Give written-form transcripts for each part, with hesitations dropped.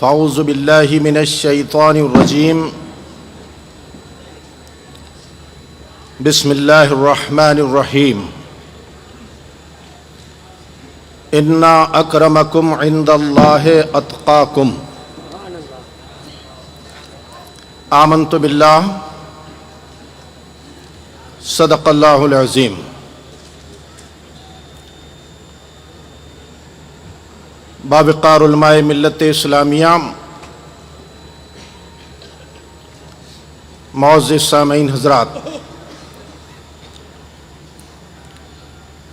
फ़ाऊज़ु बिल्लाहि मिनश्शैतानिर्रजीम बिस्मिल्लाहिर्रहमानिर्रहीम इन्ना अक्रमकुम इंदल्लाहि अत्क़ाकुम आमन्तु बिल्लाह सदक़ल्लाहुल अज़ीम। बावक़ार उलमाए मिल्लत इस्लामिया मुअज़्ज़िज़ सामीईन हज़रात,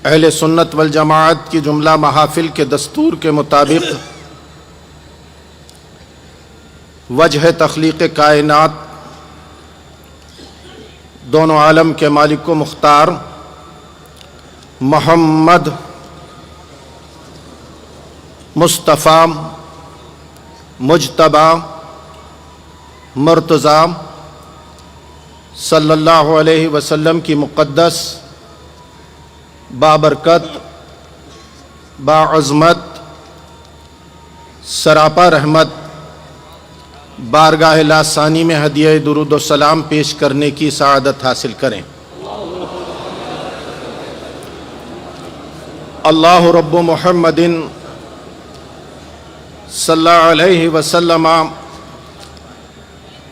अहले सुन्नत वल जमाअत की जुमला महाफिल के दस्तूर के मुताबिक वजह तख्लीक़ कायनात दोनों आलम के मालिक व मुख्तार मोहम्मद मुस्तफ़ा मुज्तबा मुर्तज़ा सल्लल्लाहु अलैहि वसल्लम की मुक़द्दस बाबरकत बाअज़मत सरापा रहमत बारगाह लासानी में हदिया दुरूद व सलाम पेश करने की सआदत हासिल करें। अल्लाहु रब्बु मुहम्मदिन सल्लल्लाहु अलैहि वसल्लम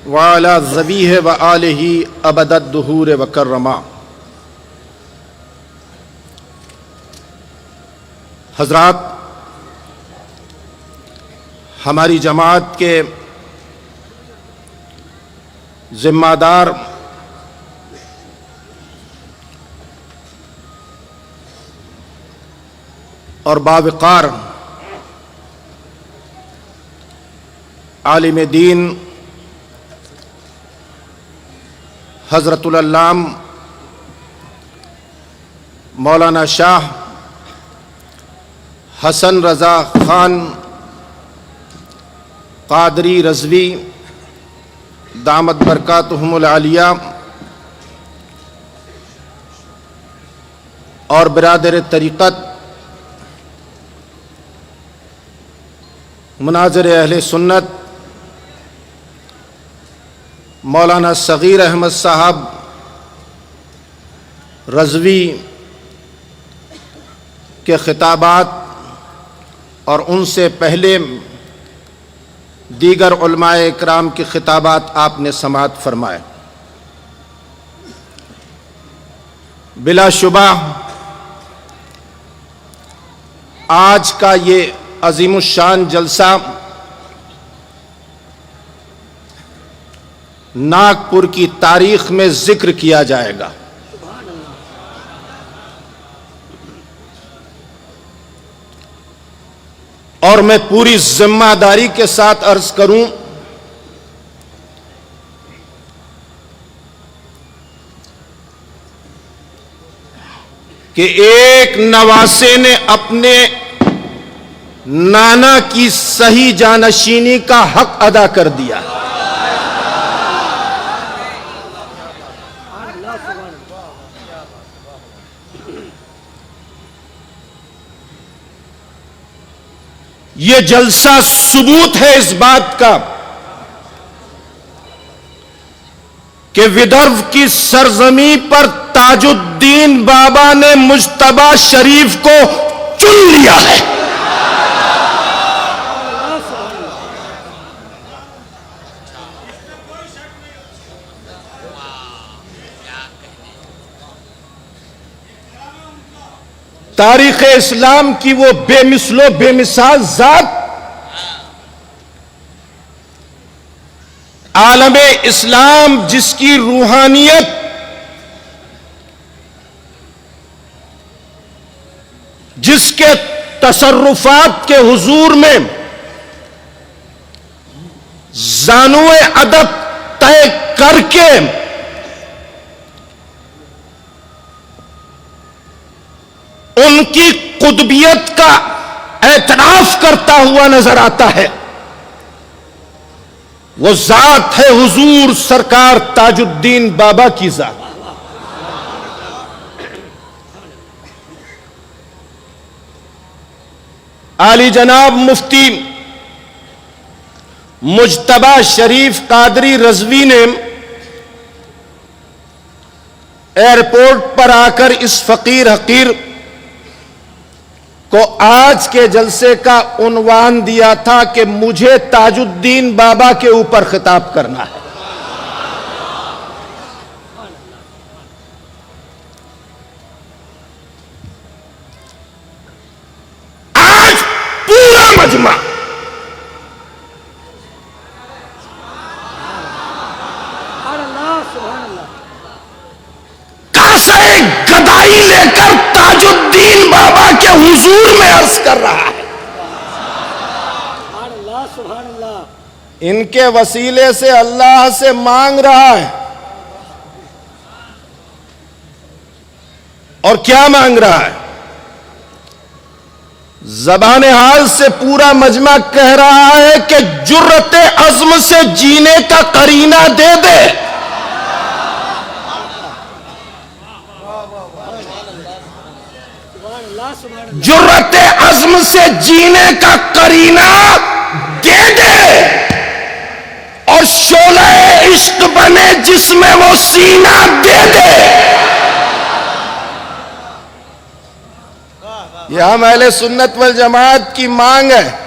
व अला ज़बीह व आलिही अबदद दुहूर व कर्रमा। हज़रात, हमारी जमात के ज़िम्मेदार और बावक़ार आलिम दीन हज़रतुल अल्लाम मौलाना शाह हसन रज़ा ख़ान क़ादरी रज़वी दामत बरकातुहुमुल आलिया और बिरादर तरीक़त मुनाज़िर अहले सुन्नत मौलाना सग़ीर अहमद साहब रज़वी के ख़िताबात और उनसे पहले दीगर उलमाए इकराम के ख़िताबात आपने समाअत फरमाए। बिलाशुबा आज का ये अज़ीमुश्शान जलसा नागपुर की तारीख़ में ज़िक्र किया जाएगा। और मैं पूरी जिम्मेदारी के साथ अर्ज करूं कि एक नवासे ने अपने नाना की सही जानशीनी का हक अदा कर दिया। ये जलसा सबूत है इस बात का कि विदर्भ की सरजमी पर ताजुद्दीन बाबा ने मुज्तबा शरीफ को चुन लिया है। तारीख़ इस्लाम की वो बेमिसलो बेमिसाल ज़ात आलम इस्लाम जिसकी रूहानियत जिसके तसर्रुफात के हुजूर में ज़ानुए अदब तय करके उनकी कुतबियत का एतराफ करता हुआ नजर आता है, वो जात है हुजूर सरकार ताजुद्दीन बाबा की जात। आली जनाब मुफ्ती मुज्तबा शरीफ कादरी रजवी ने एयरपोर्ट पर आकर इस फकीर हकीर को आज के जलसे का उन्वान दिया था कि मुझे ताजुद्दीन बाबा के ऊपर खिताब करना है। आज पूरा मजमा कासे गदाई लेकर ताजुद्दीन बाबा के हुजूर में अर्ज कर रहा है। इनके वसीले से अल्लाह से मांग रहा है। और क्या मांग रहा है? ज़बान हाल से पूरा मजमा कह रहा है कि जुर्रत अज़्म से जीने का करीना दे दे। जुर्रत अज़्म से जीने का करीना दे दे और शोले इश्क बने जिसमें वो सीना दे दे। यह हम अहले सुन्नत वल जमात की मांग है।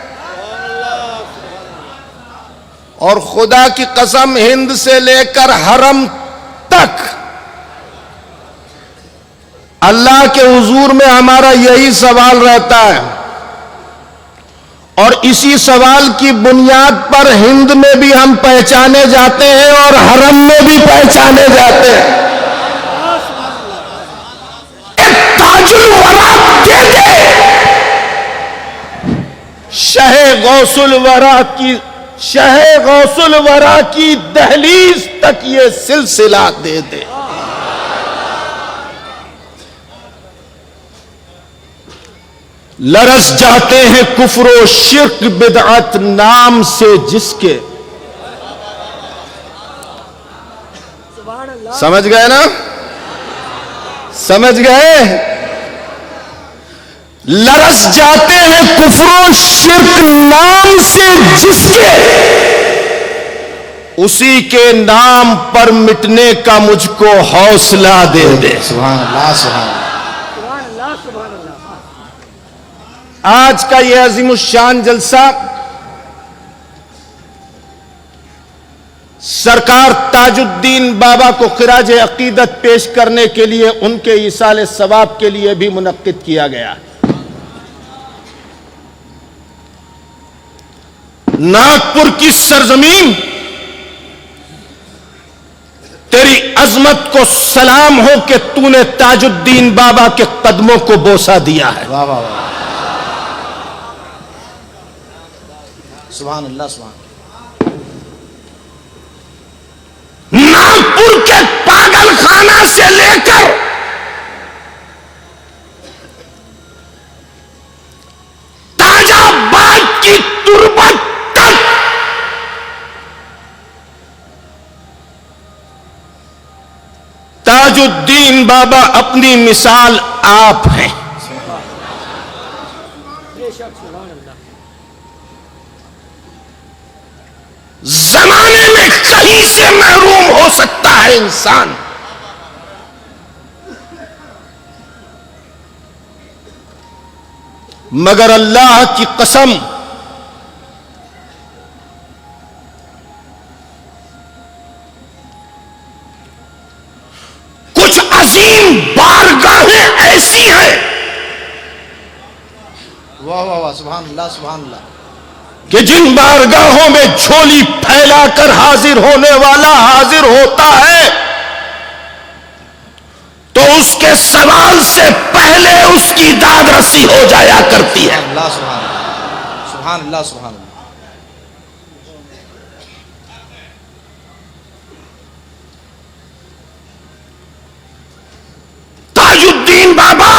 और खुदा की कसम हिंद से लेकर हरम तक अल्लाह के हुजूर में हमारा यही सवाल रहता है। और इसी सवाल की बुनियाद पर हिंद में भी हम पहचाने जाते हैं और हरम में भी पहचाने जाते हैं। एक ताजुल वरा दे दे, शहे गौसुल वरा की दहलीज तक ये सिलसिला दे दे। लरस जाते हैं कुफ्र शिर्क बिदअत नाम से जिसके। समझ गए ना? समझ गए? लरस जाते हैं कुफ्र शिर्क नाम से जिसके, उसी के नाम पर मिटने का मुझको हौसला दे दे। सुभान अल्लाह, सुभान अल्लाह। आज का यह अजीमुश्शान जलसा सरकार ताजुद्दीन बाबा को खिराज अकीदत पेश करने के लिए उनके ईसाले सवाब के लिए भी मुनक्किद किया गया। नागपुर की सरजमीन, तेरी अजमत को सलाम हो कि तूने ताजुद्दीन बाबा के कदमों को बोसा दिया है। वाह वाह वाह, सुभान अल्लाह, सुभान। नागपुर के पागल खाना से लेकर ताजाबाद की तुरबत तक ताजुद्दीन बाबा अपनी मिसाल आप हैं। जमाने में कहीं से महरूम हो सकता है इंसान, मगर अल्लाह की कसम कुछ अजीम बारगाहें ऐसी हैं। वाह वाह वाह, सुभान अल्लाह, सुभान अल्लाह। कि जिन बारगाहों में झोली फैलाकर हाजिर होने वाला हाजिर होता है तो उसके सवाल से पहले उसकी दाद रसी हो जाया करती है। अल्लाह, सुभान अल्लाह, सुभान अल्लाह, सुभान अल्लाह। ताजुद्दीन बाबा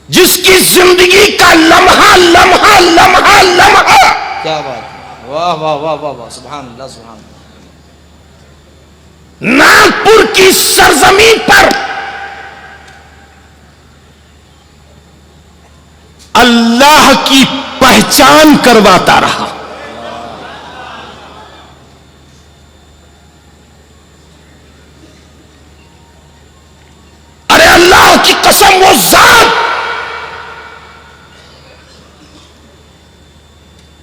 जिसकी जिंदगी का लम्हा लम्हा लम्हा लम्हा, क्या बात, वाह वाह वाह वाह वाह, सुभान अल्लाह, सुभान अल्लाह। नागपुर की सरजमीन पर अल्लाह की पहचान करवाता रहा। अरे अल्लाह की कसम, वो जात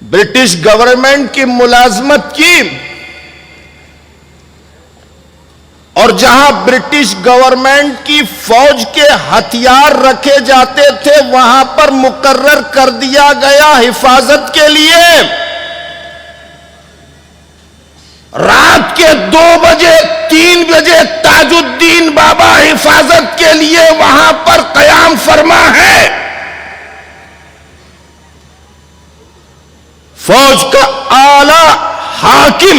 ब्रिटिश गवर्नमेंट की मुलाजमत की और जहां ब्रिटिश गवर्नमेंट की फौज के हथियार रखे जाते थे वहां पर मुकर्रर कर दिया गया हिफाजत के लिए। रात के 2 बजे 3 बजे ताजुद्दीन बाबा हिफाजत के लिए वहां पर कयाम फरमा है। फौज का आला हाकिम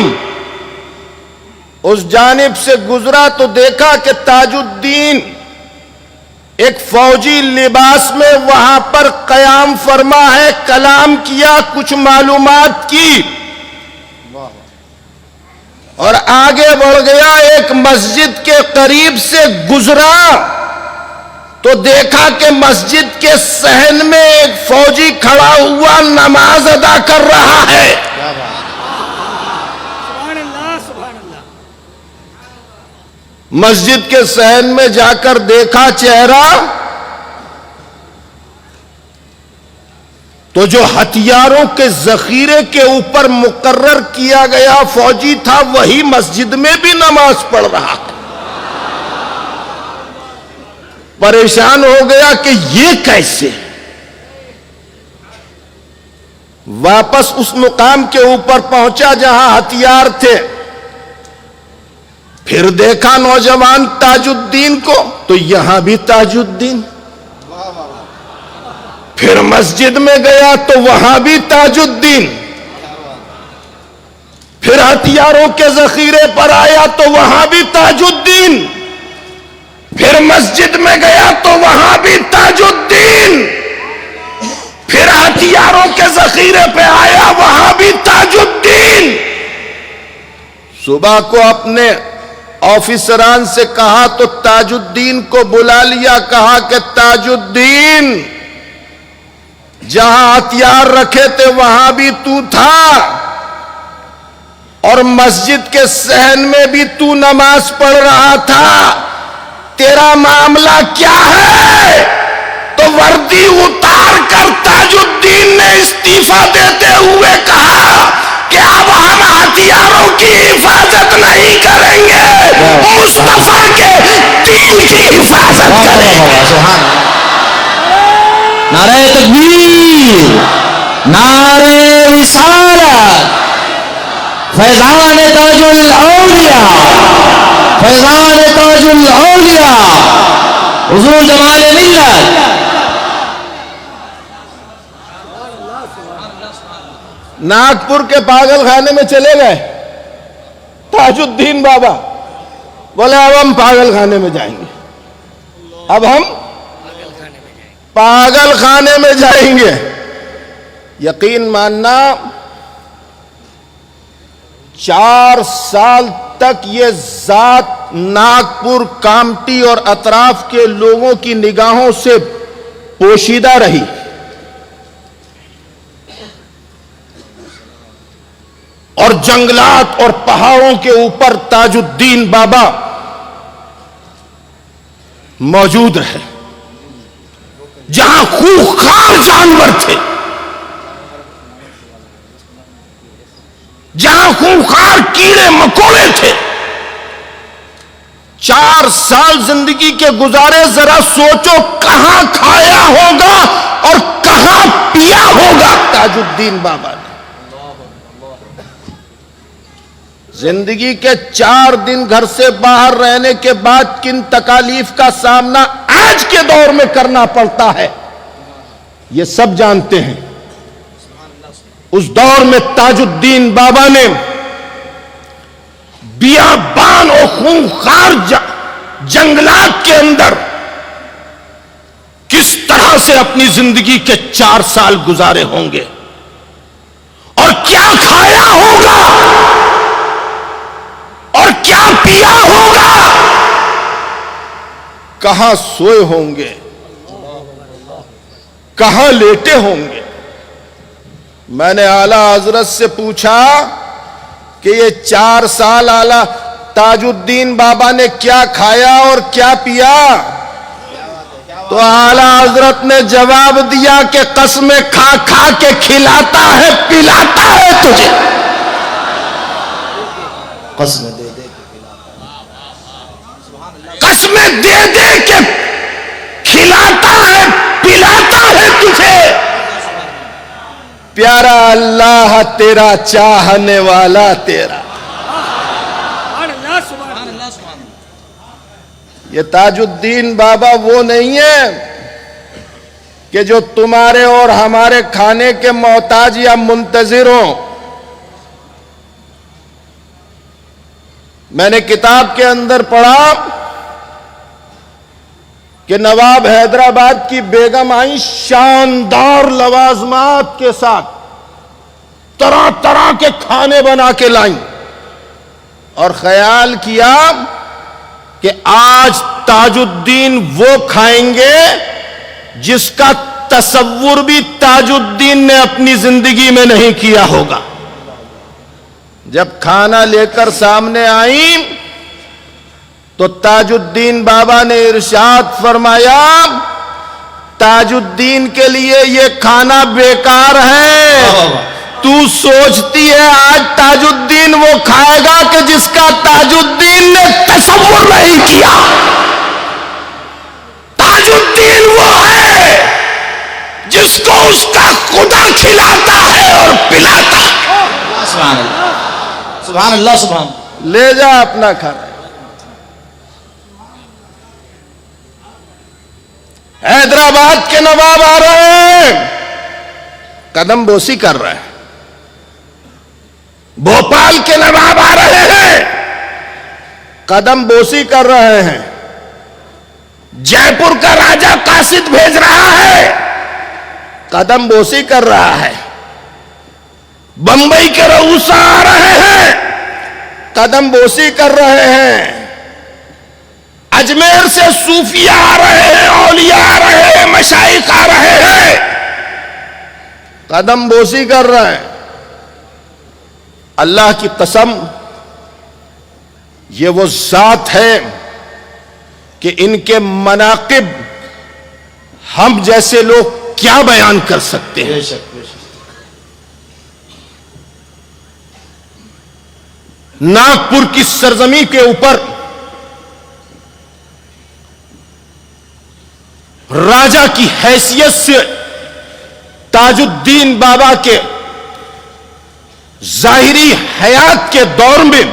उस जानिब से गुजरा तो देखा कि ताजुद्दीन एक फौजी लिबास में वहां पर कयाम फरमा है। कलाम किया, कुछ मालूमात की और आगे बढ़ गया। एक मस्जिद के करीब से गुजरा तो देखा कि मस्जिद के सहन में एक फौजी खड़ा हुआ नमाज अदा कर रहा है। मस्जिद के सहन में जाकर देखा चेहरा तो जो हथियारों के जखीरे के ऊपर मुकर्रर किया गया फौजी था वही मस्जिद में भी नमाज पढ़ रहा था। परेशान हो गया कि ये कैसे। वापस उस मुकाम के ऊपर पहुंचा जहां हथियार थे। फिर देखा नौजवान ताजुद्दीन को तो यहां भी ताजुद्दीन। फिर मस्जिद में गया तो वहां भी ताजुद्दीन। फिर हथियारों के जखीरे पर आया तो वहां भी ताजुद्दीन। फिर मस्जिद में गया तो वहां भी ताजुद्दीन। फिर हथियारों के जखीरे पे आया वहां भी ताजुद्दीन। सुबह को अपने ऑफिसरान से कहा तो ताजुद्दीन को बुला लिया। कहा कि ताजुद्दीन, जहां हथियार रखे थे वहां भी तू था और मस्जिद के सहन में भी तू नमाज पढ़ रहा था। तेरा मामला क्या है? तो वर्दी उतार कर ताजुद्दीन ने इस्तीफा देते हुए कहा कि अब हम हथियारों की हिफाजत नहीं करेंगे, मुस्तफा के दीन की हिफाजत करेंगे। नारे तकबीर, नारे रिसालत, फैजान ताजुल औलिया, फैजान ताजुल औलिया, हुजूर जमाल मिल्लत। नागपुर के पागल खाने में चले गए ताजुद्दीन बाबा। बोले अब हम पागल खाने में जाएंगे, अब हम पागल खाने में जाएंगे। यकीन मानना 4 साल तक ये जात नागपुर, कामटी और अतराफ के लोगों की निगाहों से पोशीदा रही। और जंगलात और पहाड़ों के ऊपर ताजुद्दीन बाबा मौजूद रहे, जहां खूंखार जानवर थे, जहां खूंखार कीड़े मकोड़े थे। 4 साल जिंदगी के गुजारे। जरा सोचो कहां खाया होगा और कहां पिया होगा ताजुद्दीन बाबा ने। जिंदगी के 4 दिन घर से बाहर रहने के बाद किन तकालीफ का सामना आज के दौर में करना पड़ता है, ये सब जानते हैं। उस दौर में ताजुद्दीन बाबा ने बियाबान और खूंखार जंगलात के अंदर किस तरह से अपनी जिंदगी के 4 साल गुजारे होंगे और क्या खाया होगा और क्या पिया होगा, कहां सोए होंगे, कहां लेटे होंगे, मैंने आला हजरत से पूछा कि ये 4 साल आला ताजुद्दीन बाबा ने क्या खाया और क्या पिया? तो आला हजरत ने जवाब दिया कि कसमें खा खा के खिलाता है पिलाता है तुझे। कसमें दे दे कसमें दे दे के खिलाता है पिलाता है तुझे। प्यारा अल्लाह तेरा चाहने वाला तेरा। ये ताजुद्दीन बाबा वो नहीं है कि जो तुम्हारे और हमारे खाने के मोहताज या मुंतजिर हो। मैंने किताब के अंदर पढ़ा कि नवाब हैदराबाद की बेगम आई शानदार लवाजमात के साथ, तरह तरह के खाने बना के लाई और ख्याल किया कि आज ताजुद्दीन वो खाएंगे जिसका तसव्वुर भी ताजुद्दीन ने अपनी जिंदगी में नहीं किया होगा। जब खाना लेकर सामने आई तो ताजुद्दीन बाबा ने इरशाद फरमाया, ताजुद्दीन के लिए ये खाना बेकार है। तू सोचती है आज ताजुद्दीन वो खाएगा कि जिसका ताजुद्दीन ने तसव्वुर नहीं किया। ताजुद्दीन वो है जिसको उसका खुदा खिलाता है और पिलाता है। सुभान अल्लाह, सुभान अल्लाह, सुभान। ले जा अपना खाना। हैदराबाद के नवाब आ रहे हैं, कदम बोसी कर रहे हैं। भोपाल के नवाब आ रहे हैं, कदम बोसी कर रहे हैं। जयपुर का राजा कासिद भेज रहा है, कदम बोसी कर रहा है। बंबई के रऊसा आ रहे हैं, कदम बोसी कर रहे हैं। अजमेर से सूफिया आ रहे हैं, औलिया आ रहे हैं, मशाइख आ रहे हैं, कदम बोसी कर रहे हैं। अल्लाह की कसम, ये वो जात है कि इनके मनाकिब हम जैसे लोग क्या बयान कर सकते हैं। बेशक बेशक। नागपुर की सरजमी के ऊपर राजा की हैसियत से ताजुद्दीन बाबा के जाहिरी हयात के दौर में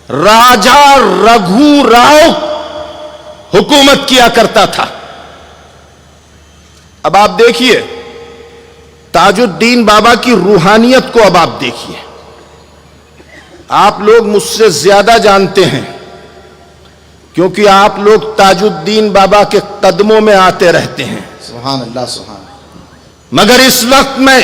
राजा रघु राव हुकूमत किया करता था। अब आप देखिए ताजुद्दीन बाबा की रूहानियत को, अब आप देखिए। आप लोग मुझसे ज्यादा जानते हैं क्योंकि आप लोग ताजुद्दीन बाबा के कदमों में आते रहते हैं। सुभान अल्लाह, सुभान। मगर इस वक्त मैं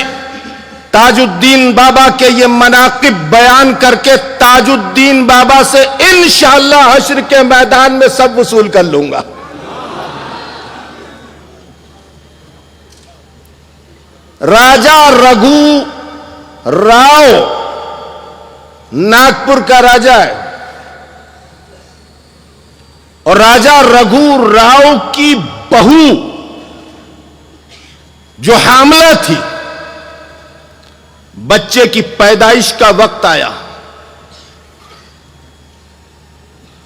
ताजुद्दीन बाबा के ये मनाकिब बयान करके ताजुद्दीन बाबा से इंशाअल्लाह हश्र के मैदान में सब वसूल कर लूंगा। राजा रघु राव नागपुर का राजा है और राजा रघु राव की बहू जो हामला थी, बच्चे की पैदाइश का वक्त आया,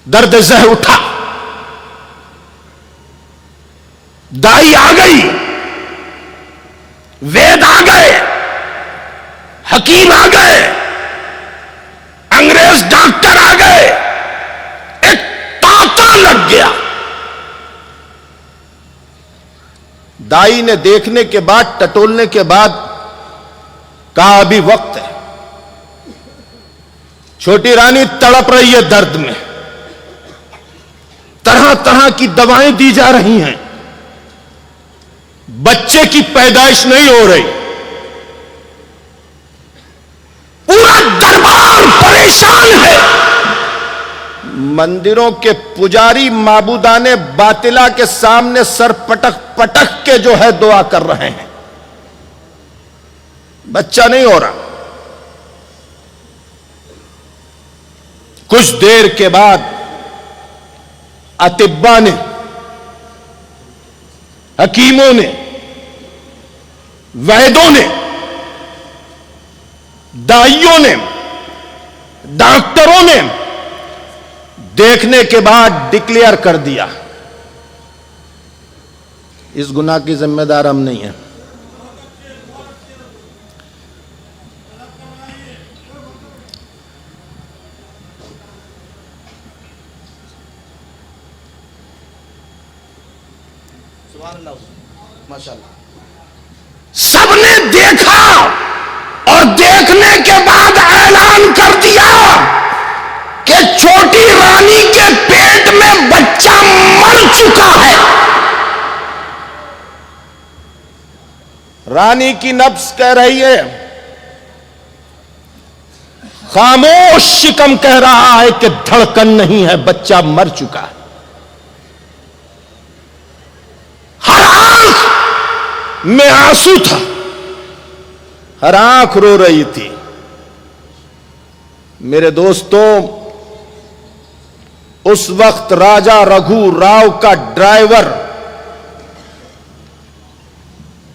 दर्द जह उठा, दाई आ गई, वेद आ गए, हकीम आ गए, अंग्रेज डॉक्टर आ गए, एक तांता लग गया। दाई ने देखने के बाद, टटोलने के बाद कहा अभी वक्त है। छोटी रानी तड़प रही है दर्द में, तरह तरह की दवाएं दी जा रही हैं, बच्चे की पैदाइश नहीं हो रही। पूरा दरबार परेशान है। मंदिरों के पुजारी माबूदाने बातिला के सामने सर पटक पटक के जो है दुआ कर रहे हैं। बच्चा नहीं हो रहा। कुछ देर के बाद अतिब्बा ने, हकीमों ने, वैदों ने, दाइयों ने, डॉक्टरों ने देखने के बाद डिक्लेयर कर दिया, इस गुनाह की जिम्मेदार हम नहीं हैं। माशाअल्लाह। सबने देखा और देखने के बाद ऐलान कर दिया कि छोटी रानी के पेट में बच्चा मर चुका है। रानी की नब्ज कह रही है, खामोश शिकम कह रहा है कि धड़कन नहीं है, बच्चा मर चुका है। हर आंख में आंसू था, हर आंख रो रही थी। मेरे दोस्तों, उस वक्त राजा रघु राव का ड्राइवर,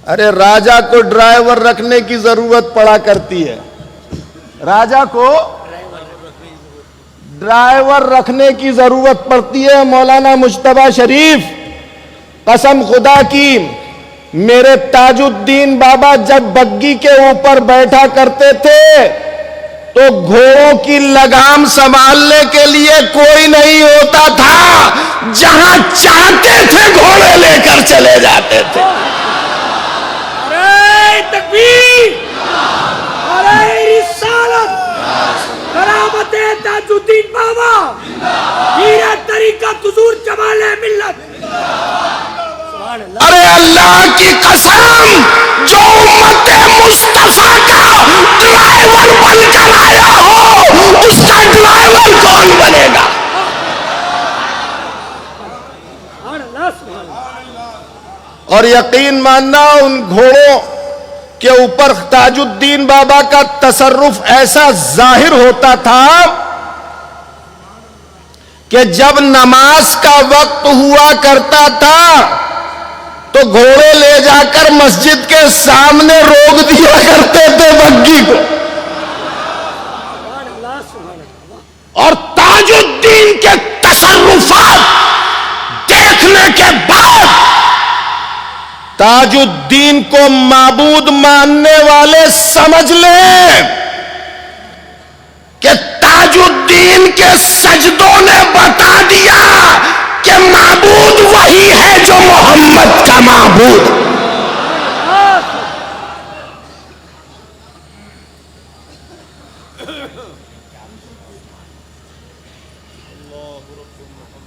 अरे राजा को ड्राइवर रखने की जरूरत पड़ा करती है, राजा को ड्राइवर रखने की जरूरत पड़ती है। मौलाना मुज्तबा शरीफ, कसम खुदा की, मेरे ताजुद्दीन बाबा जब बग्गी के ऊपर बैठा करते थे तो घोड़ों की लगाम संभालने के लिए कोई नहीं होता था, जहां चाहते थे घोड़े लेकर चले जाते थे। अरे तकबीर, अरे रिसालत, करामते ताजुद्दीन बाबा, हीरा तरीका हुजूर जमाले मिल्लत। अरे अल्लाह की कसम, जो उम्मत मुस्तफा का ड्राइवर बनकर आया हो, उसका ड्राइवर कौन बनेगा? और यकीन मानना, उन घोड़ों के ऊपर ताजुद्दीन बाबा का तसर्रुफ ऐसा जाहिर होता था कि जब नमाज का वक्त हुआ करता था तो घोड़े ले जाकर मस्जिद के सामने रोक दिया करते थे बग्गी को। और ताजुद्दीन के तसर्रुफात देखने के बाद ताजुद्दीन को माबूद मानने वाले समझ लें कि ताजुद्दीन के सजदों ने बता दिया कि माबूद वही है जो मोहम्मद का माबूद।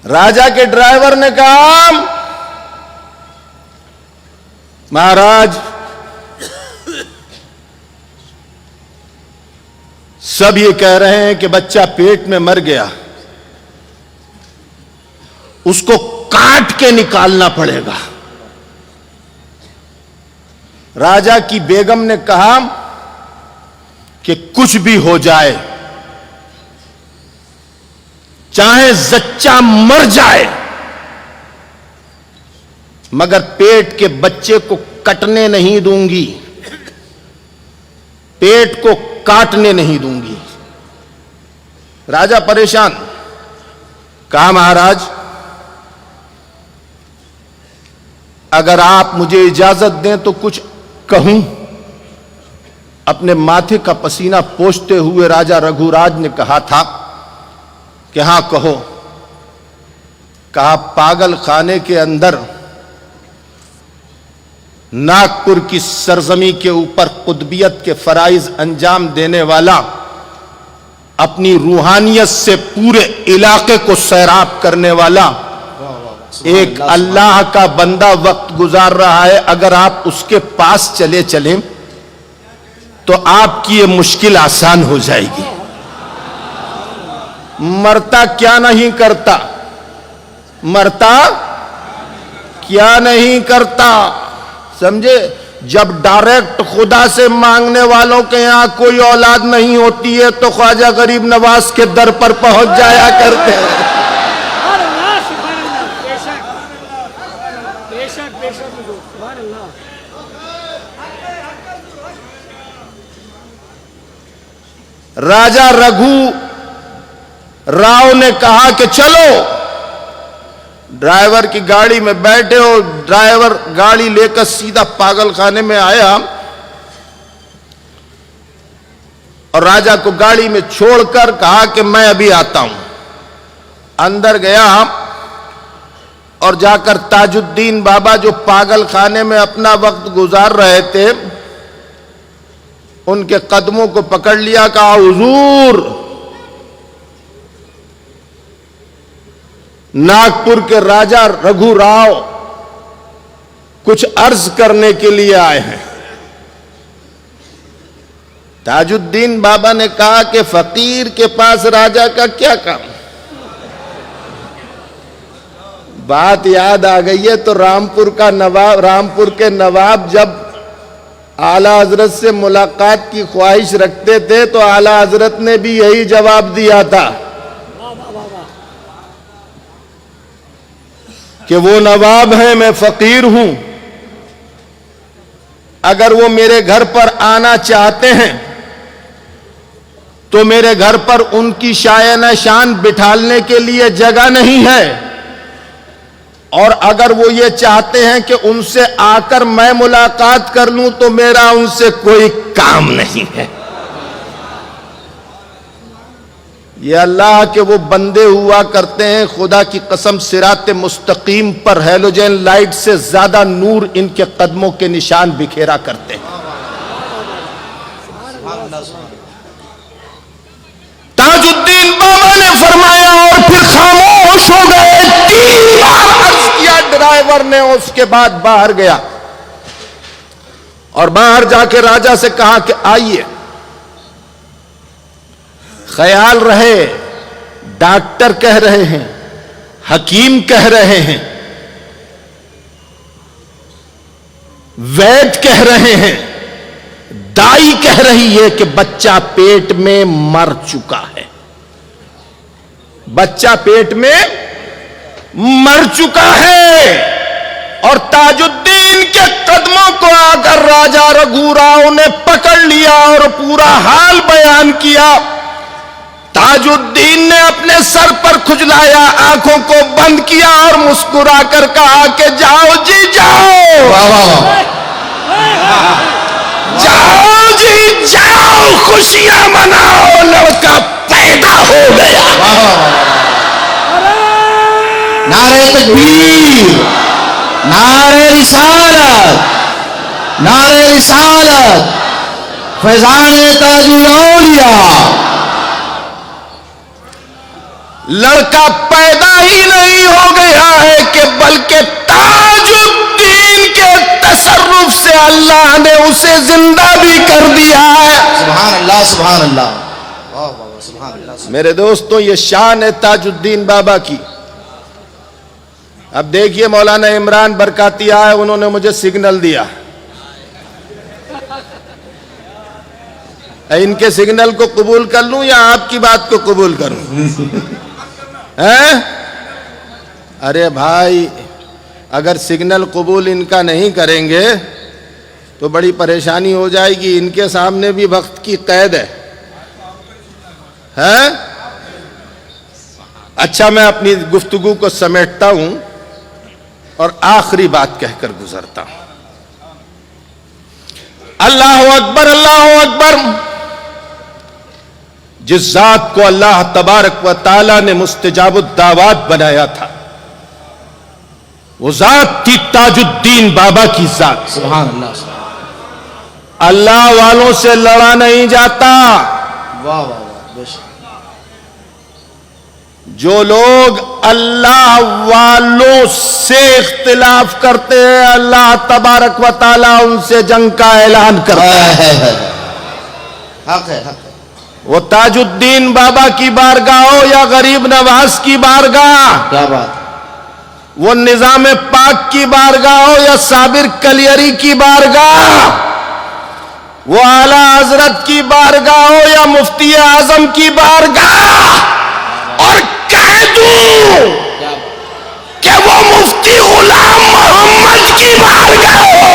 राजा के ड्राइवर ने कहा, महाराज, सब ये कह रहे हैं कि बच्चा पेट में मर गया, उसको काट के निकालना पड़ेगा। राजा की बेगम ने कहा कि कुछ भी हो जाए, चाहे जच्चा मर जाए, मगर पेट के बच्चे को कटने नहीं दूंगी, पेट को काटने नहीं दूंगी। राजा परेशान, कहा महाराज, अगर आप मुझे इजाजत दें तो कुछ कहूं। अपने माथे का पसीना पोंछते हुए राजा रघुराज ने कहा था कि हां कहो। कहा, पागल खाने के अंदर नागपुर की सरजमी के ऊपर कुतबियत के फराइज अंजाम देने वाला, अपनी रूहानियत से पूरे इलाके को सैराब करने वाला एक अल्लाह का बंदा वक्त गुजार रहा है। अगर आप उसके पास चले चलें तो आपकी ये मुश्किल आसान हो जाएगी। मरता क्या नहीं करता, मरता क्या नहीं करता, समझे? जब डायरेक्ट खुदा से मांगने वालों के यहाँ कोई औलाद नहीं होती है तो ख्वाजा गरीब नवाज के दर पर पहुंच जाया करते हैं। बेशक बेशक सुभान अल्लाह। राजा रघु राव ने कहा कि चलो, ड्राइवर की गाड़ी में बैठे और ड्राइवर गाड़ी लेकर सीधा पागल खाने में आया और राजा को गाड़ी में छोड़कर कहा कि मैं अभी आता हूं। अंदर गया और जाकर ताजुद्दीन बाबा जो पागल खाने में अपना वक्त गुजार रहे थे उनके कदमों को पकड़ लिया, कहा हुजूर, नागपुर के राजा रघु राव कुछ अर्ज करने के लिए आए हैं। ताजुद्दीन बाबा ने कहा कि फकीर के पास राजा का क्या काम। बात याद आ गई है तो रामपुर के नवाब जब आला हजरत से मुलाकात की ख्वाहिश रखते थे तो आला हजरत ने भी यही जवाब दिया था कि वो नवाब हैं, मैं फकीर हूं, अगर वो मेरे घर पर आना चाहते हैं तो मेरे घर पर उनकी शायना शान बिठालने के लिए जगह नहीं है, और अगर वो ये चाहते हैं कि उनसे आकर मैं मुलाकात कर लूं तो मेरा उनसे कोई काम नहीं है। ये अल्लाह के वो बंदे हुआ करते हैं, खुदा की कसम सिराते मुस्तकीम पर हैलोजन लाइट से ज्यादा नूर इनके कदमों के निशान बिखेरा करते हैं। ताजुद्दीन बाबा ने फरमाया और फिर खामोश हो गए। 3 बार अर्ज किया ड्राइवर ने, उसके बाद बाहर गया और बाहर जाके राजा से कहा कि आइए, ख्याल रहे डॉक्टर कह रहे हैं, हकीम कह रहे हैं, वैद्य कह रहे हैं, दाई कह रही है कि बच्चा पेट में मर चुका है, बच्चा पेट में मर चुका है। और ताजुद्दीन के कदमों को आकर राजा रघु राव ने पकड़ लिया और पूरा हाल बयान किया। ताजुद्दीन ने अपने सर पर खुजलाया, आंखों को बंद किया और मुस्कुराकर कहा कि जाओ जी जाओ, जाओ जी जाओ, खुशियां मनाओ, लड़का पैदा हो गया। नारे तकबीर, नारे रिसालत, नारे रिसालत, फैजान ताजुल औलिया। लड़का पैदा ही नहीं हो गया है कि बल्कि ताजुद्दीन के तसर्रुफ से अल्लाह ने उसे जिंदा भी कर दिया है। सुभान अल्लाह, सुभान अल्लाह, वाह वाह, सुभान अल्लाह। मेरे दोस्तों, ये शान है ताजुद्दीन बाबा की। अब देखिए, मौलाना इमरान बरकाती आए, उन्होंने मुझे सिग्नल दिया। इनके सिग्नल को कबूल कर लूं या आपकी बात को कबूल करूं? हैं? अरे भाई, अगर सिग्नल कबूल इनका नहीं करेंगे तो बड़ी परेशानी हो जाएगी। इनके सामने भी वक्त की कैद है। हैं? अच्छा, मैं अपनी गुफ्तगू को समेटता हूं और आखिरी बात कहकर गुजरता हूं। अल्लाह अकबर, अल्लाह अकबर। जिस जात को अल्लाह तबारक व ताला ने मुस्तजाबुद दावात बनाया था, वो जात थी ताजुद्दीन बाबा की जात। सुभान अल्लाह। अल्लाह वालों से लड़ा नहीं जाता। वाह वाह वाह, बेशक। जो लोग अल्लाह वालों से इख्तिलाफ करते हैं, अल्लाह तबारक व ताला उनसे जंग का ऐलान करता है। हक है, हक है। वो ताजुद्दीन बाबा की बारगाह हो या गरीब नवाज की बारगाह, क्या बात। वो निजाम पाक की बारगाह हो या साबिर कलियरी की बारगाह, वो आला हजरत की बारगाह हो या मुफ्ती आजम की बारगाह, और कह दूं कि वो मुफ्ती गुलाम मोहम्मद की बारगाह हो।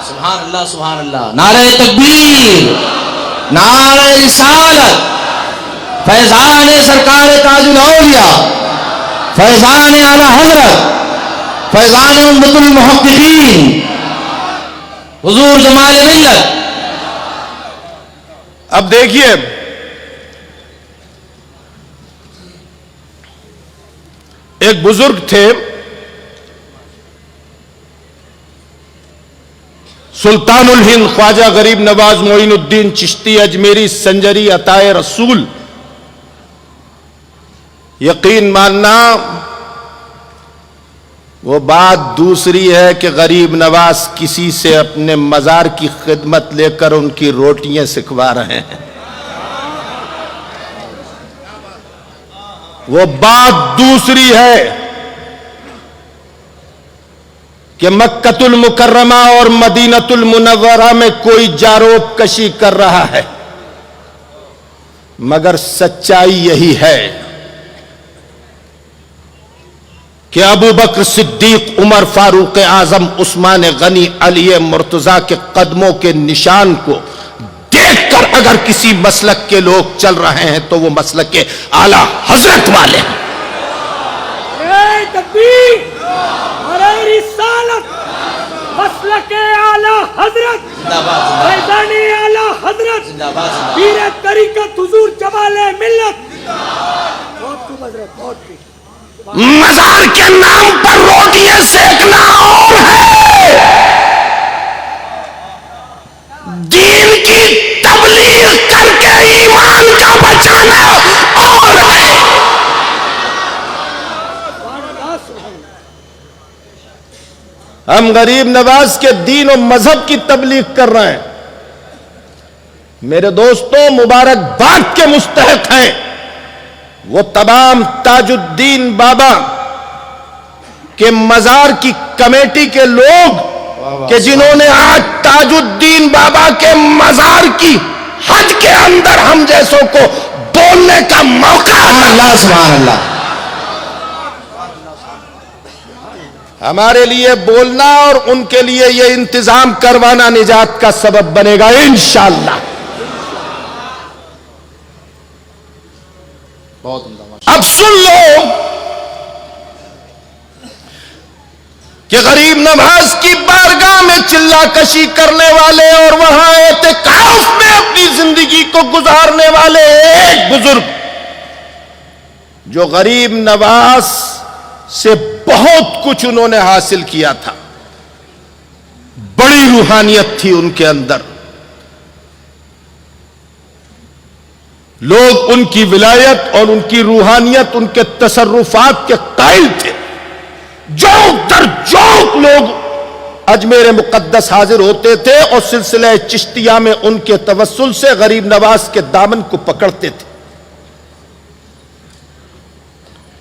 सुभान अल्लाह, सुभान अल्लाह। नारे तकबीर, नारे रिसालत, फैजान सरकार ताजुल औलिया, फैजान आला हजरत, फैजान उम्मतुल मुहक्किकीन, हुजूर जमाल मिल्लत। अब देखिए, एक बुजुर्ग थे सुल्तानुल हिंद ख्वाजा गरीब नवाज मोइनुद्दीन चिश्ती अजमेरी संजरी अताए रसूल। यकीन मानना, वो बात दूसरी है कि गरीब नवाज किसी से अपने मजार की खिदमत लेकर उनकी रोटियां सिखवा रहे हैं। वो बात दूसरी है कि मक्कतुल मुकर्रमा और मदीनतुल मुनव्वरा में कोई जारोब कशी कर रहा है, मगर सच्चाई यही है कि अबू बकर सिद्दीक, उमर फारूक आजम, उस्मान गनी, अली मुर्तजा के कदमों के निशान को देखकर अगर किसी मसलक के लोग चल रहे हैं तो वो मसलक के आला हजरत वाले हैं। अरे तकबीर, अरे रिसालत, मसलक आला हजरत, फैजान आला हजरत, पीर तरीकत हुजूर जमाल मिल्लत। बहुत खूब हजरत, बहुत खूब। मजार के नाम पर रोटियां सेकना और है, दीन की तबलीग करके ईमान का बचाना और है। हम गरीब नवाज के दीन और मजहब की तबलीग कर रहे हैं। मेरे दोस्तों, मुबारकबाद के मुस्तहक हैं वो तमाम ताजुद्दीन बाबा के मजार की कमेटी के लोग कि जिन्होंने आज ताजुद्दीन बाबा के मजार की हद के अंदर हम जैसों को बोलने का मौका। अल्लाह, सुभान अल्लाह। हमारे लिए बोलना और उनके लिए यह इंतजाम करवाना निजात का सबब बनेगा इंशाअल्लाह। बहुत उम्दा। अब सुन लो कि गरीब नवाज की बारगाह में चिल्ला कशी करने वाले और वहां एतिकाफ में अपनी जिंदगी को गुजारने वाले एक बुजुर्ग, जो गरीब नवाज से बहुत कुछ उन्होंने हासिल किया था, बड़ी रूहानियत थी उनके अंदर, लोग उनकी विलायत और उनकी रूहानियत, उनके तसर्रुफात के कायल थे। जौक दर जौक लोग अजमेर मुकद्दस हाजिर होते थे और सिलसिले चिश्तिया में उनके तवस्सुल से गरीब नवाज के दामन को पकड़ते थे।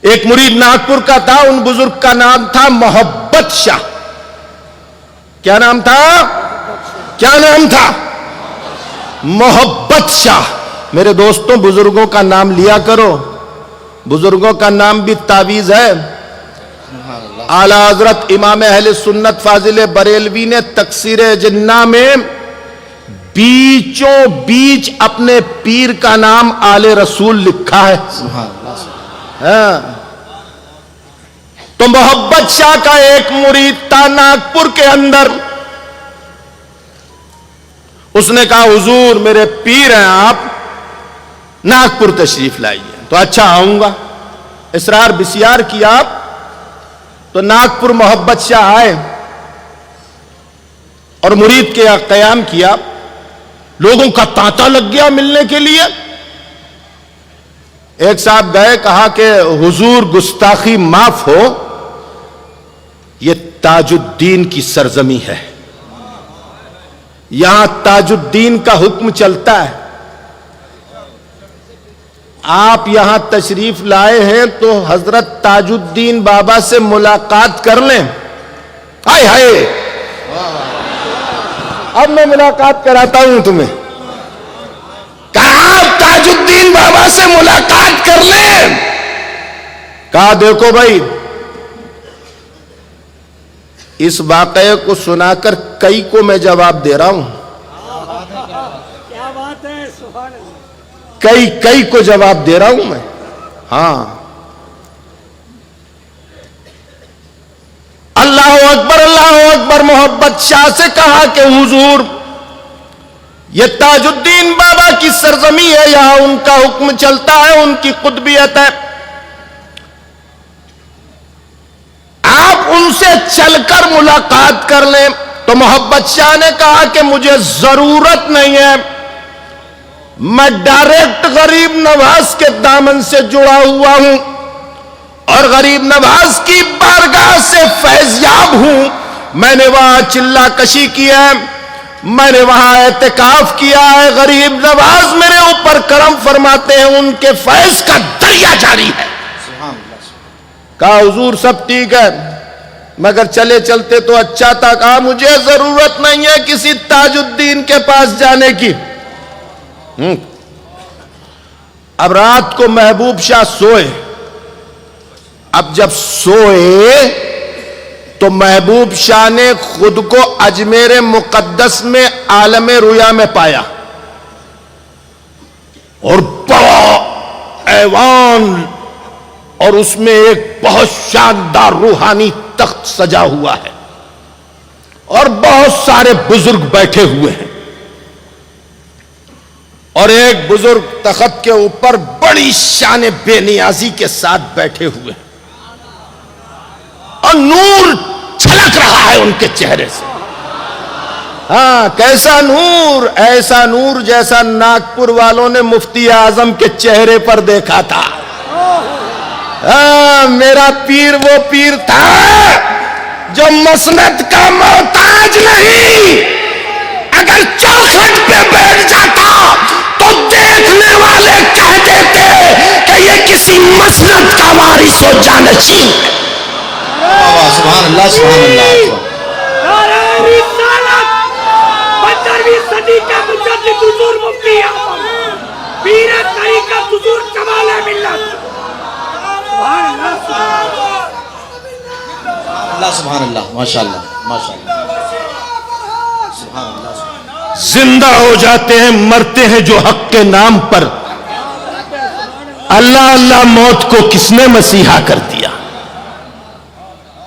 एक मुरीद नागपुर का था, उन बुजुर्ग का नाम था मोहब्बत शाह। क्या नाम था? क्या नाम था? मोहब्बत शाह। मेरे दोस्तों, बुजुर्गों का नाम लिया करो, बुजुर्गों का नाम भी तावीज है। आला हजरत इमाम अहले सुन्नत फाजिल बरेलवी ने तकसीर जिन्ना में बीचों बीच अपने पीर का नाम आले रसूल लिखा है। हाँ। तो मोहब्बत शाह का एक मुरीद था नागपुर के अंदर। उसने कहा, हुजूर मेरे पीर हैं आप, नागपुर तशरीफ लाइए। तो अच्छा आऊंगा। इसरार बिसियार किया आप, तो नागपुर मोहब्बत शाह आए और मुरीद के कयाम किया। लोगों का तांता लग गया मिलने के लिए। एक साहब गए, कहा कि हुजूर गुस्ताखी माफ हो, यह ताजुद्दीन की सरजमी है, यहां ताजुद्दीन का हुक्म चलता है। आप यहां तशरीफ लाए हैं तो हजरत ताजुद्दीन बाबा से मुलाकात कर लें। हाय हाय, अब मैं मुलाकात कराता हूं तुम्हें। कहा आप ताजुद्दीन बाबा से मुलाकात कर लें। कहा देखो भाई, इस वाकये को सुनाकर कई को मैं जवाब दे रहा हूं। क्या बात है, सुभान अल्लाह। कई को जवाब दे रहा हूं मैं। हां, अल्लाह अकबर मोहब्बत शाह से कहा कि हुजूर, ये ताजुद्दीन बाबा की सरजमी है, यहां उनका हुक्म चलता है, उनकी कुतबियत है, आप उनसे चलकर मुलाकात कर लें। तो मोहब्बत शाह ने कहा कि मुझे जरूरत नहीं है, मैं डायरेक्ट गरीब नवाज के दामन से जुड़ा हुआ हूं और गरीब नवाज की बारगाह से फैज़याब हूं। मैंने वहां चिल्ला कशी की है, मैंने वहां एहतिकाफ किया है, गरीब नवाज मेरे ऊपर करम फरमाते हैं, उनके फैज का दरिया जारी है। कहा हुजूर सब ठीक है, मगर चले चलते तो अच्छा था। कहा मुझे जरूरत नहीं है किसी ताजुद्दीन के पास जाने की। अब रात को महबूब शाह सोए। अब जब सोए तो महबूब शाह ने खुद को अजमेर मुकद्दस में आलमे रुया में पाया और बड़ा ऐवान और उसमें एक बहुत शानदार रूहानी तख्त सजा हुआ है और बहुत सारे बुजुर्ग बैठे हुए हैं और एक बुजुर्ग तख्त के ऊपर बड़ी शान बेनियाजी के साथ बैठे हुए हैं और नूर छलक रहा है उनके चेहरे से। हाँ, कैसा नूर, ऐसा नूर जैसा नागपुर वालों ने मुफ्ती आजम के चेहरे पर देखा था। मेरा पीर वो पीर था जो मसनद का मोहताज नहीं, अगर चौखट पे बैठ जाता तो देखने वाले कह देते कि ये किसी मसनद का वारिस हो जानशीन है। सुभान अल्लाह, सुभान अल्लाह। नारे रिसालत, 15वीं सदी का मुजद्दिद हुजूर मुफ्ती आजम, पीर तरीक़त हुजूर कमाल मिल्लत। सुभान अल्लाह, सुभान अल्लाह, माशाअल्लाह, माशाअल्लाह, सुभान अल्लाह। जिंदा हो जाते हैं, मरते हैं जो हक के नाम पर। अल्लाह अल्लाह मौत को किसने मसीहा कर दिया।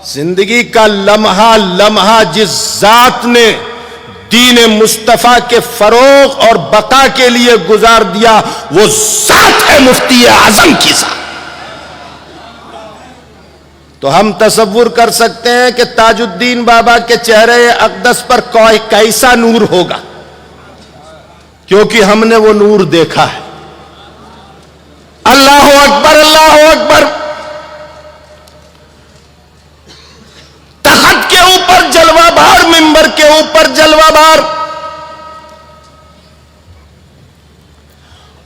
जिंदगी का लम्हा लम्हा जिस जात ने दीन मुस्तफा के फरोग और बका के लिए गुजार दिया, वो जात है मुफ्ती आजम की जात। तो हम तसव्वुर कर सकते हैं कि ताजुद्दीन बाबा के चेहरे अक़दस पर कैसा नूर होगा, क्योंकि हमने वो नूर देखा है। अल्लाह अकबर, अल्लाह अकबर। तख्त के ऊपर जलवाबार, मिंबर के ऊपर जलवाबार,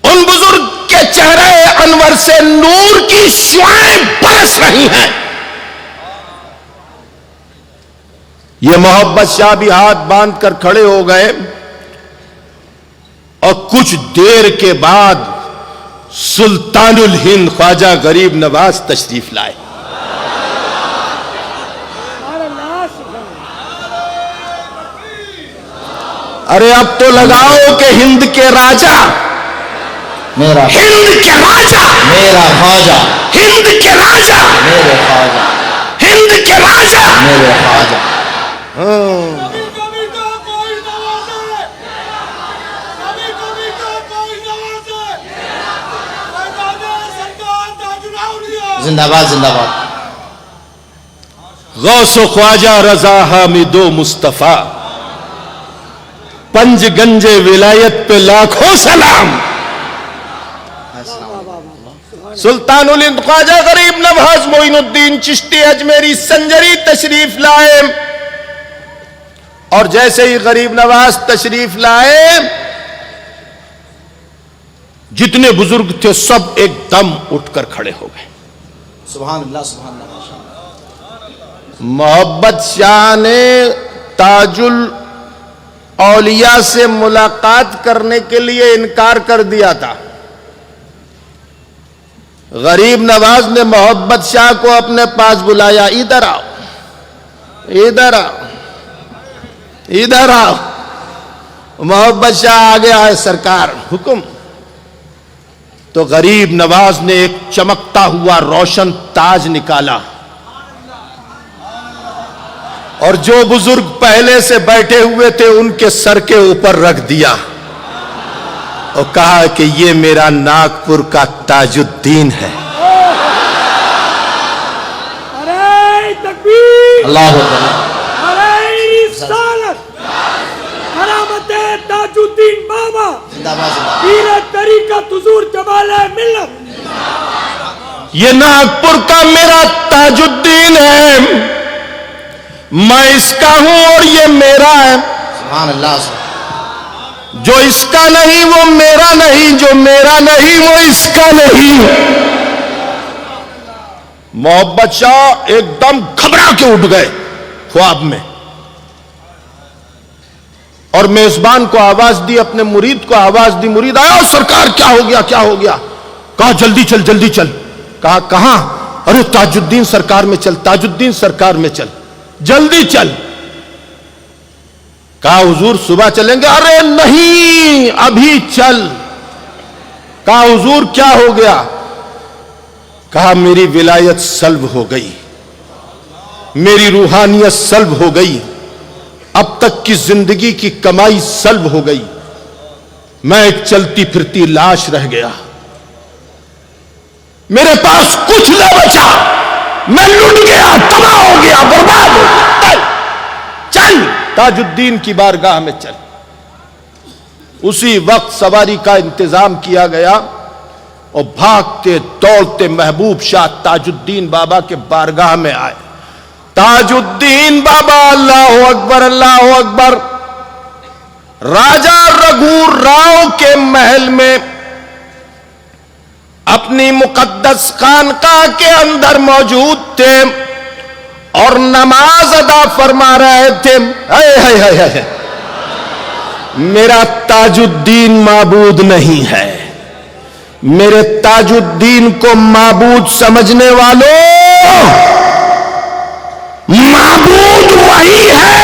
उन बुजुर्ग के चेहरे अनवर से नूर की शुआएं बरस रही हैं। ये मोहब्बत शाह भी हाथ बांध कर खड़े हो गए और कुछ देर के बाद सुल्तानुल हिंद ख्वाजा गरीब नवाज तशरीफ लाए। अरे अब तो लगाओ कि हिंद के राजा, मेरा हिंद के राजा, मेरा ख्वाजा, हिंद के राजा, मेरे ख्वाजा, हिंद के राजा। मेरे ख्वाजा। जिंदाबाद, जिंदाबाद। गौसो ख्वाजा रजा हामिदो मुस्तफा, पंजगंजे विलायत पे लाखों सलाम। सुल्तानुल हिंद ख्वाजा गरीब नवाज मोइनुद्दीन चिश्ती अजमेरी संजरी तशरीफ लाए और जैसे ही गरीब नवाज तशरीफ लाए, जितने बुजुर्ग थे सब एकदम उठकर खड़े हो गए। सुभान अल्लाह, सुभान अल्लाह, माशाअल्लाह। मोहब्बत शाह ने ताजुल औलिया से मुलाकात करने के लिए इनकार कर दिया था। गरीब नवाज ने मोहब्बत शाह को अपने पास बुलाया, इधर आओ, इधर आओ, इधर आओ। मोहब्बत शाह आ गया है, सरकार हुक्म। तो गरीब नवाज ने एक चमकता हुआ रोशन ताज निकाला और जो बुजुर्ग पहले से बैठे हुए थे उनके सर के ऊपर रख दिया और कहा कि ये मेरा नागपुर का ताजुद्दीन है। अरे तकबीर, अल्लाह अकबर। अरे रिसालत, करामते ताजुद्दीन बाबा, जिंदाबाद, जिंदाबाद। पीर तरीकत हुजूर जमाले मिल्लत। ये नागपुर का मेरा ताजुद्दीन है, मैं इसका हूं और ये मेरा है। सुभान अल्लाह, सुभान। जो इसका नहीं वो मेरा नहीं, जो मेरा नहीं वो इसका नहीं। मोहब्बत शाह एकदम घबरा के उठ गए ख्वाब में और मेजबान को आवाज दी, अपने मुरीद को आवाज दी। मुरीद आया, सरकार क्या हो गया, क्या हो गया? कहा जल्दी चल, जल्दी चल। कहा कहां? अरे ताजुद्दीन सरकार में चल, ताजुद्दीन सरकार में चल, जल्दी चल। कहा हुजूर सुबह चलेंगे? अरे नहीं, अभी चल। कहा हुजूर क्या हो गया? कहा मेरी विलायत सल्ब हो गई, मेरी रूहानियत सल्ब हो गई, अब तक की जिंदगी की कमाई सल्ब हो गई, मैं एक चलती फिरती लाश रह गया, मेरे पास कुछ न बचा, मैं लुट गया, तबाह हो गया, बर्बाद हो गया। चल ताजुद्दीन की बारगाह में चल। उसी वक्त सवारी का इंतजाम किया गया और भागते दौड़ते महबूब शाह ताजुद्दीन बाबा के बारगाह में आए। ताजुद्दीन बाबा, अल्लाह अकबर, अल्लाह अकबर। राजा रघु राव के महल में अपनी मुकद्दस खानकाह के अंदर मौजूद थे और नमाज अदा फरमा रहे थे। है मेरा ताजुद्दीन माबूद नहीं है, मेरे ताजुद्दीन को माबूद समझने वालों, माबूद वही है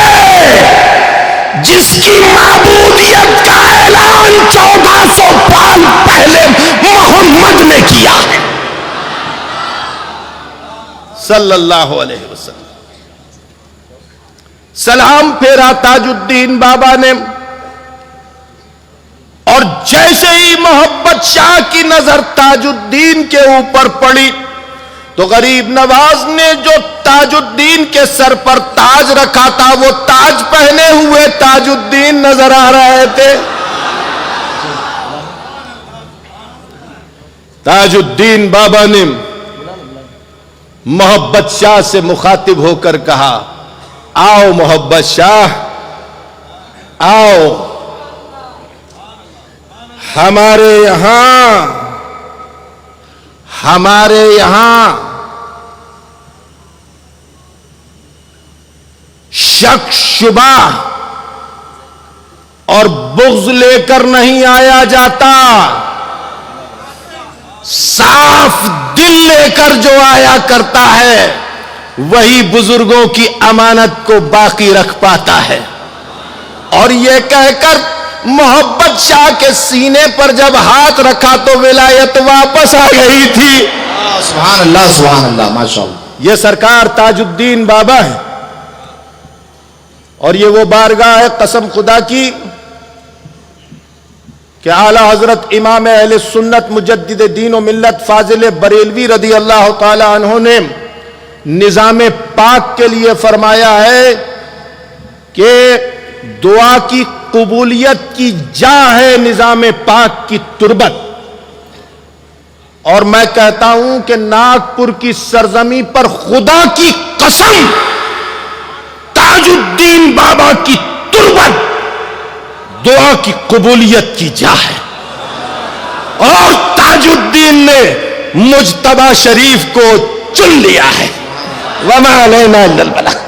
जिसकी माबूदियत का ऐलान 1400 साल पहले मोहम्मद ने किया है सल्लल्लाहु अलैहि वसल्लम। सलाम फेरा ताजुद्दीन बाबा ने और जैसे ही मोहब्बत शाह की नजर ताजुद्दीन के ऊपर पड़ी तो गरीब नवाज ने जो ताजुद्दीन के सर पर ताज रखा था वो ताज पहने हुए ताजुद्दीन नजर आ रहे थे। ताजुद्दीन बाबा ने मोहब्बत शाह से मुखातिब होकर कहा, आओ मोहब्बत शाह, आओ, हमारे यहां शक शुबा और बुग़्ज़ लेकर नहीं आया जाता, साफ दिल लेकर जो आया करता है वही बुजुर्गों की अमानत को बाकी रख पाता है। और यह कहकर मोहब्बत शाह के सीने पर जब हाथ रखा तो विलायत वापस आ गई थी। सुभान अल्लाह, सुभान अल्लाह, माशाअल्लाह। ये सरकार ताजुद्दीन बाबा है और ये वो बारगाह है कसम खुदा की कि आला हजरत इमाम अहले सुन्नत मुजद्दिद दीन व मिल्लत फाजिल बरेलवी रदी अल्लाह ताला अन्हु ने निजाम पाक के लिए फरमाया है कि दुआ की कबूलियत की जा है निजाम पाक की तुरबत। और मैं कहता हूं कि नागपुर की सरजमी पर खुदा की कसम ताजुद्दीन बाबा की तुरबत दुआ की कबूलियत की जा है। और ताजुद्दीन ने मुजतबा शरीफ को चुन लिया है। वमा अलैना इल्लल बलाग।